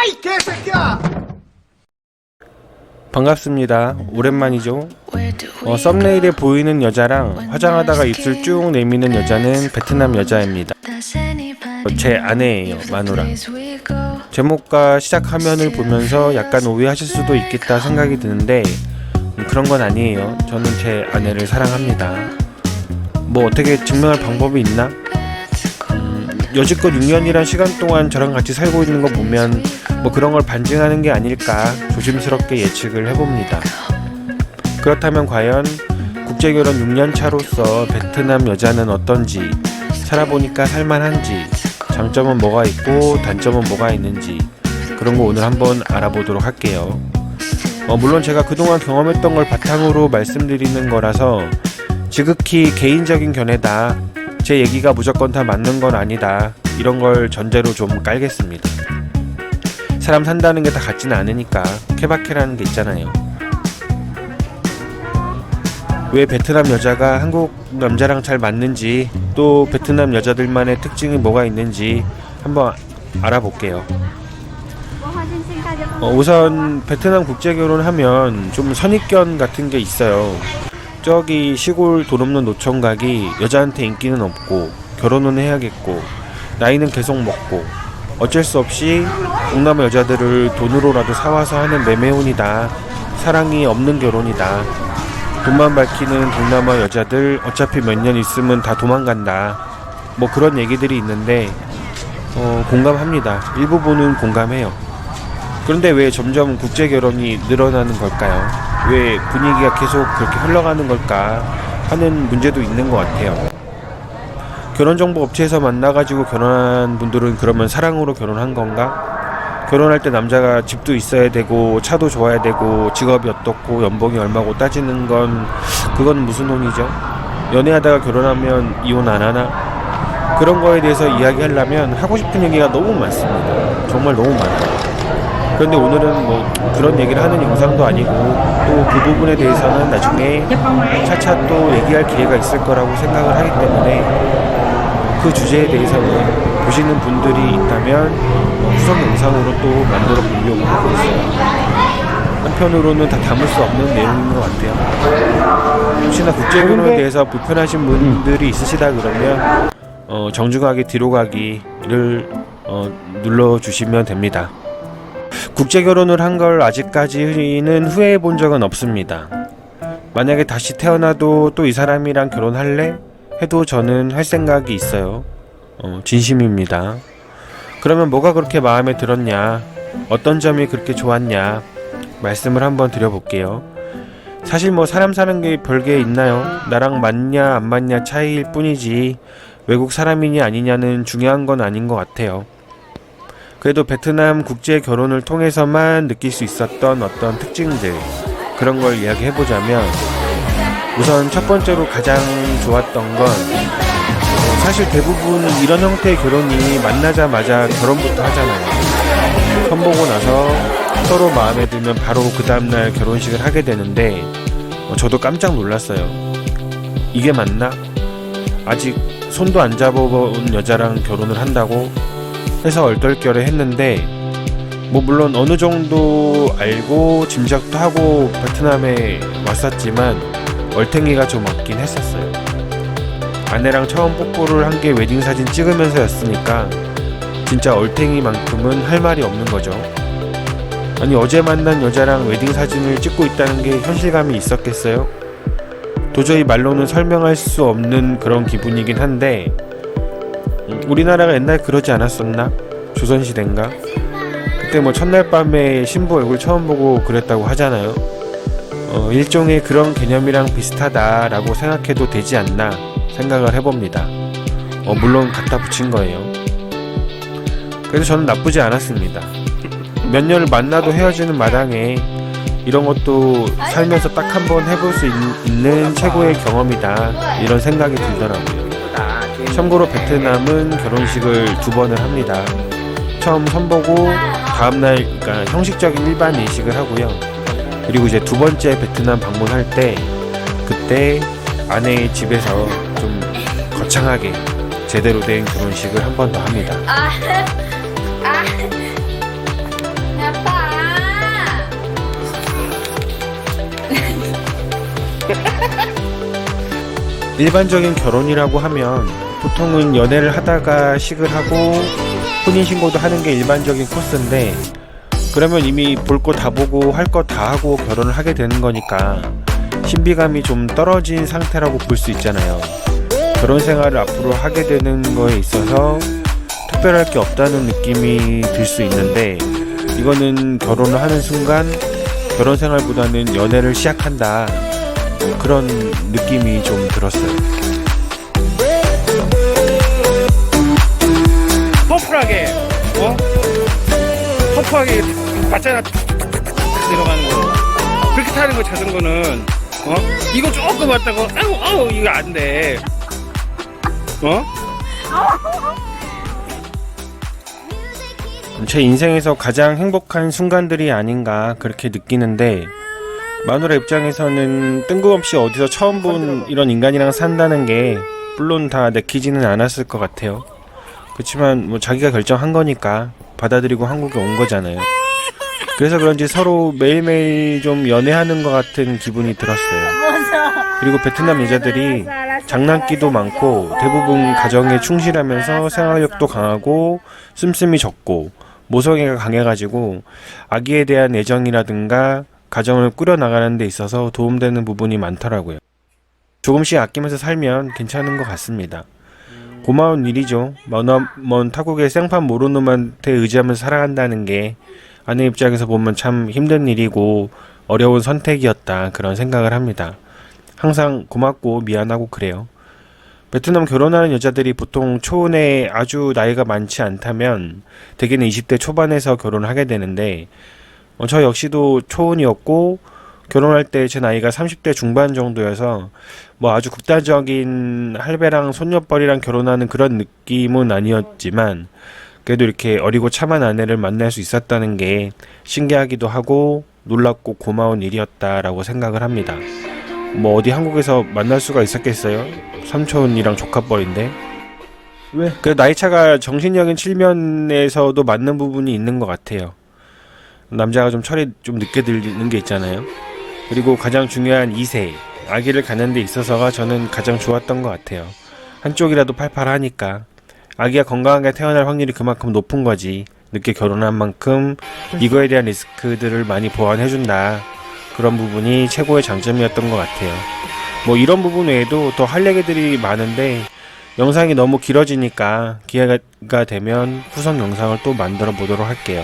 이 개새끼야! 반갑습니다. 오랜만이죠. 썸네일에 보이는 여자랑 화장하다가 입술 쭉 내미는 여자는 베트남 여자입니다. 제 아내예요, 마누라. 제목과 시작 화면을 보면서 약간 오해하실 수도 있겠다 생각이 드는데 그런 건 아니에요. 저는 제 아내를 사랑합니다. 뭐 어떻게 증명할 방법이 있나? 여지껏 6년이란 시간 동안 저랑 같이 살고 있는 거 보면 뭐 그런 걸 반증하는 게 아닐까 조심스럽게 예측을 해봅니다. 그렇다면 과연 국제결혼 6년 차로서 베트남 여자는 어떤지, 살아보니까 살만한지, 장점은 뭐가 있고 단점은 뭐가 있는지 그런 거 오늘 한번 알아보도록 할게요. 물론 제가 그동안 경험했던 걸 바탕으로 말씀드리는 거라서 지극히 개인적인 견해다, 제 얘기가 무조건 다 맞는 건 아니다, 이런 걸 전제로 좀 깔겠습니다. 사람 산다는 게 다 같지는 않으니까 케바케라는 게 있잖아요. 왜 베트남 여자가 한국 남자랑 잘 맞는지, 또 베트남 여자들만의 특징이 뭐가 있는지 한번 알아볼게요. 우선 베트남 국제결혼하면 좀 선입견 같은 게 있어요. 저기 시골 돈 없는 노총각이 여자한테 인기는 없고 결혼은 해야겠고 나이는 계속 먹고 어쩔 수 없이 동남아 여자들을 돈으로라도 사와서 하는 매매혼이다, 사랑이 없는 결혼이다, 돈만 밝히는 동남아 여자들 어차피 몇 년 있으면 다 도망간다, 뭐 그런 얘기들이 있는데 공감합니다. 일부분은 공감해요. 그런데 왜 점점 국제결혼이 늘어나는 걸까요? 왜 분위기가 계속 그렇게 흘러가는 걸까 하는 문제도 있는 것 같아요. 결혼정보업체에서 만나가지고 결혼한 분들은 그러면 사랑으로 결혼한 건가? 결혼할 때 남자가 집도 있어야 되고 차도 좋아야 되고 직업이 어떻고 연봉이 얼마고 따지는 건 그건 무슨 혼이죠? 연애하다가 결혼하면 이혼 안 하나? 그런 거에 대해서 이야기하려면 하고 싶은 얘기가 너무 많습니다. 정말 너무 많아요. 그런데 오늘은 뭐 그런 얘기를 하는 영상도 아니고 또 그 부분에 대해서는 나중에 차차 또 얘기할 기회가 있을 거라고 생각을 하기 때문에 그 주제에 대해서는 보시는 분들이 있다면 후속 영상으로 또 만들어 보려고 하고 있어요. 한편으로는 다 담을 수 없는 내용인 것 같아요. 혹시나 국제결혼에 대해서 불편하신 분들이 있으시다 그러면 정중하게 뒤로 가기를 눌러주시면 됩니다. 국제결혼을 한 걸 아직까지는 후회해 본 적은 없습니다. 만약에 다시 태어나도 또 이 사람이랑 결혼할래? 해도 저는 할 생각이 있어요. 진심입니다. 그러면 뭐가 그렇게 마음에 들었냐? 어떤 점이 그렇게 좋았냐? 말씀을 한번 드려볼게요. 사실 뭐 사람 사는 게 별게 있나요? 나랑 맞냐 안 맞냐 차이일 뿐이지 외국 사람이냐 아니냐는 중요한 건 아닌 것 같아요. 그래도 베트남 국제 결혼을 통해서만 느낄 수 있었던 어떤 특징들, 그런 걸 이야기해보자면 우선 첫 번째로 가장 좋았던 건 사실 대부분 이런 형태의 결혼이 만나자마자 결혼부터 하잖아요. 선보고 나서 서로 마음에 들면 바로 그 다음날 결혼식을 하게 되는데 저도 깜짝 놀랐어요. 이게 맞나? 아직 손도 안 잡아본 여자랑 결혼을 한다고 해서 얼떨결에 했는데 뭐 물론 어느 정도 알고 짐작도 하고 베트남에 왔었지만 얼탱이가 좀 없긴 했었어요. 아내랑 처음 뽀뽀를 한 게 웨딩사진 찍으면서였으니까 진짜 얼탱이만큼은 할 말이 없는 거죠. 아니 어제 만난 여자랑 웨딩사진을 찍고 있다는 게 현실감이 있었겠어요? 도저히 말로는 설명할 수 없는 그런 기분이긴 한데 우리나라가 옛날에 그러지 않았었나? 조선시대인가? 그때 뭐 첫날 밤에 신부 얼굴 처음 보고 그랬다고 하잖아요. 일종의 그런 개념이랑 비슷하다라고 생각해도 되지 않나 생각을 해봅니다. 물론 갖다 붙인 거예요. 그래서 저는 나쁘지 않았습니다. 몇 년을 만나도 헤어지는 마당에 이런 것도 살면서 딱 한 번 해볼 수 있는 최고의 경험이다, 이런 생각이 들더라고요. 참고로 베트남은 결혼식을 2번을 합니다. 처음 선보고 다음날 그러니까 형식적인 일반 예식을 하고요. 그리고 이제 2번째 베트남 방문할 때 그때 아내의 집에서 좀 거창하게 제대로 된 결혼식을 한 번 더 합니다. 일반적인 결혼이라고 하면 보통은 연애를 하다가 식을 하고 혼인신고도 하는 게 일반적인 코스인데, 그러면 이미 볼 거 다 보고 할 거 다 하고 결혼을 하게 되는 거니까 신비감이 좀 떨어진 상태라고 볼 수 있잖아요. 결혼 생활을 앞으로 하게 되는 거에 있어서 특별할 게 없다는 느낌이 들 수 있는데, 이거는 결혼을 하는 순간 결혼 생활보다는 연애를 시작한다, 그런 느낌이 좀 들었어요. 터프하게, 터프하게 맞잖아. 들어가는 거. 그렇게 타는 거, 자전거는. 이거 조금 왔다고, 아우, 이거 안 돼. 제 인생에서 가장 행복한 순간들이 아닌가 그렇게 느끼는데, 마누라 입장에서는 뜬금없이 어디서 처음 본 이런 인간이랑 산다는 게 물론 다 내키지는 않았을 것 같아요. 그렇지만 뭐 자기가 결정한 거니까 받아들이고 한국에 온 거잖아요. 그래서 그런지 서로 매일매일 좀 연애하는 것 같은 기분이 들었어요. 그리고 베트남 여자들이 장난기도 많고 대부분 가정에 충실하면서 생활력도 강하고 씀씀이 적고 모성애가 강해가지고 아기에 대한 애정이라든가 가정을 꾸려나가는 데 있어서 도움되는 부분이 많더라고요. 조금씩 아끼면서 살면 괜찮은 것 같습니다. 고마운 일이죠. 먼 타국의 생판 모르는 놈한테 의지하면서 살아간다는 게 아내 입장에서 보면 참 힘든 일이고 어려운 선택이었다, 그런 생각을 합니다. 항상 고맙고 미안하고 그래요. 베트남 결혼하는 여자들이 보통 초혼에 아주 나이가 많지 않다면 대개는 20대 초반에서 결혼을 하게 되는데, 저 역시도 초혼이었고 결혼할 때 제 나이가 30대 중반 정도여서 뭐 아주 극단적인 할배랑 손녀뻘이랑 결혼하는 그런 느낌은 아니었지만, 그래도 이렇게 어리고 참한 아내를 만날 수 있었다는 게 신기하기도 하고 놀랍고 고마운 일이었다라고 생각을 합니다. 뭐 어디 한국에서 만날 수가 있었겠어요? 삼촌이랑 조카뻘인데. 왜? 그 나이차가 정신적인 측면에서도 맞는 부분이 있는 것 같아요. 남자가 좀 철이 좀 늦게 들는 게 있잖아요. 그리고 가장 중요한 2세, 아기를 갖는 데 있어서가 저는 가장 좋았던 것 같아요. 한쪽이라도 팔팔하니까. 아기가 건강하게 태어날 확률이 그만큼 높은 거지. 늦게 결혼한 만큼 이거에 대한 리스크들을 많이 보완해준다, 그런 부분이 최고의 장점이었던 것 같아요. 뭐 이런 부분 외에도 더 할 얘기들이 많은데 영상이 너무 길어지니까 기회가 되면 후속 영상을 또 만들어 보도록 할게요.